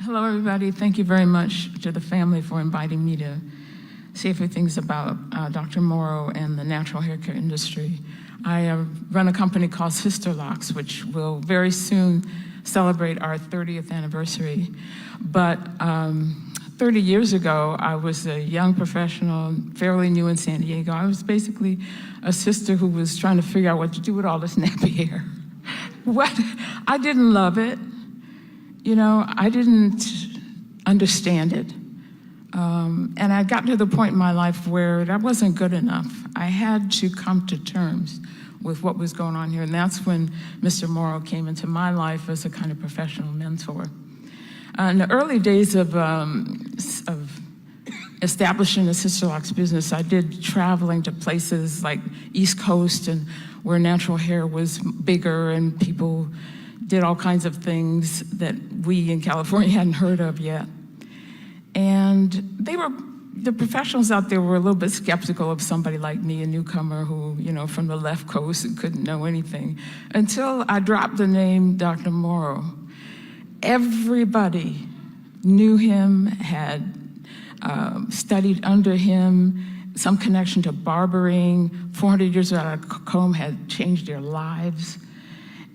Hello, everybody. Thank you very much to the family for inviting me to say a few things about Dr. Morrow and the natural hair care industry. I run a company called Sisterlocks, which will very soon celebrate our 30th anniversary. But 30 years ago, I was a young professional, fairly new in San Diego. I was basically a sister who was trying to figure out what to do with all this nappy hair. I didn't love it. You know, I didn't understand it. And I got to the point in my life where that wasn't good enough. I had to come to terms with what was going on here. And that's when Mr. Morrow came into my life as a kind of professional mentor. In the early days of establishing the Sisterlocks business, I did traveling to places like East Coast and where natural hair was bigger and people did all kinds of things that we in California hadn't heard of yet. And the professionals out there were a little bit skeptical of somebody like me, a newcomer who, you know, from the left coast and couldn't know anything, until I dropped the name Dr. Morrow. Everybody knew him, had studied under him, some connection to barbering. 400 years without a comb had changed their lives.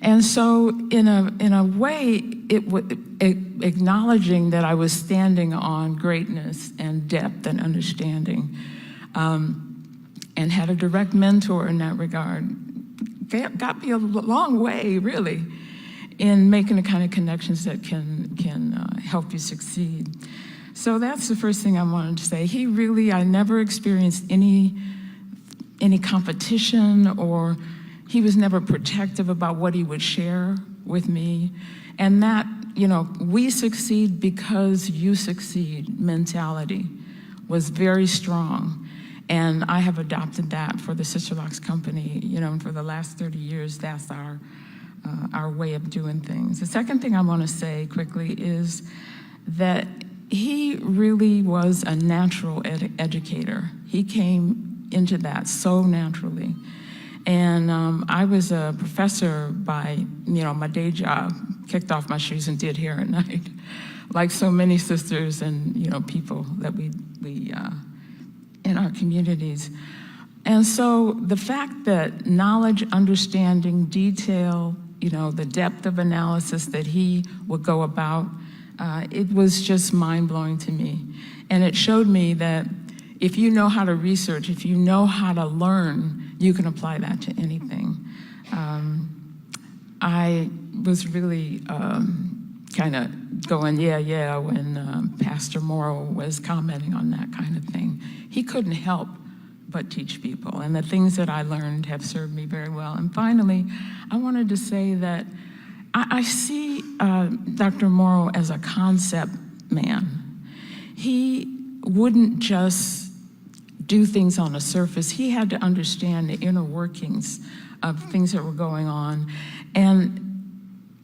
And so in a way, acknowledging that I was standing on greatness and depth and understanding, and had a direct mentor in that regard, got me a long way, really, in making the kind of connections that can help you succeed. So that's the first thing I wanted to say. I never experienced any competition, or he was never protective about what he would share with me. And that, you know, we succeed because you succeed mentality was very strong. And I have adopted that for the Sisterlocks company, you know, and for the last 30 years, that's our way of doing things. The second thing I want to say quickly is that he really was a natural educator. He came into that so naturally. And I was a professor by, you know, my day job, kicked off my shoes and did hair at night, like so many sisters and, you know, people that we in our communities. And so the fact that knowledge, understanding, detail, you know, the depth of analysis that he would go about, it was just mind-blowing to me. And it showed me that if you know how to research, if you know how to learn, you can apply that to anything. I was really kind of going, yeah, when Pastor Morrow was commenting on that kind of thing. He couldn't help but teach people, and the things that I learned have served me very well. And finally, I wanted to say that I see Dr. Morrow as a concept man. He wouldn't just do things on the surface. He had to understand the inner workings of things that were going on. And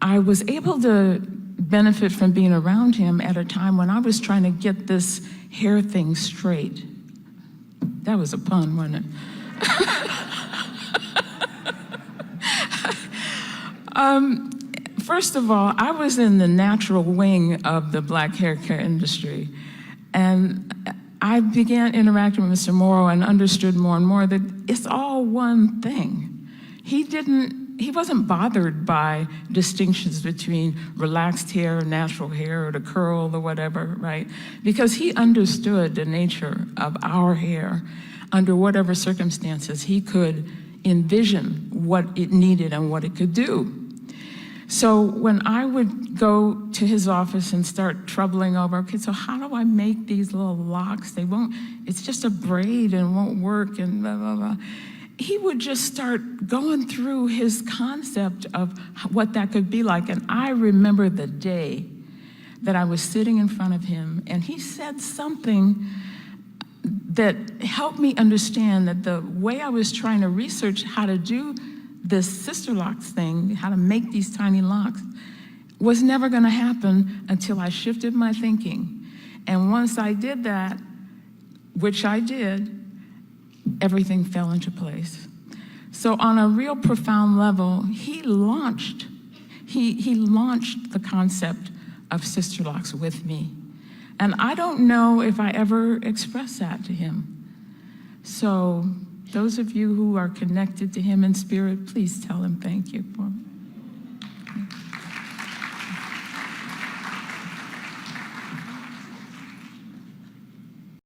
I was able to benefit from being around him at a time when I was trying to get this hair thing straight. That was a pun, wasn't it? First of all, I was in the natural wing of the black hair care industry. And I began interacting with Mr. Morrow and understood more and more that it's all one thing. He wasn't bothered by distinctions between relaxed hair, natural hair, or the curl or whatever, right? Because he understood the nature of our hair under whatever circumstances. He could envision what it needed and what it could do. So when I would go to his office and start troubling over, okay, so how do I make these little locks? It's just a braid and it won't work and blah, blah, blah. He would just start going through his concept of what that could be like. And I remember the day that I was sitting in front of him and he said something that helped me understand that the way I was trying to research how to do this Sisterlocks thing, how to make these tiny locks, was never gonna happen until I shifted my thinking. And once I did that, which I did, everything fell into place. So on a real profound level, he launched the concept of Sisterlocks with me. And I don't know if I ever expressed that to him. So those of you who are connected to him in spirit, please tell him thank you for me.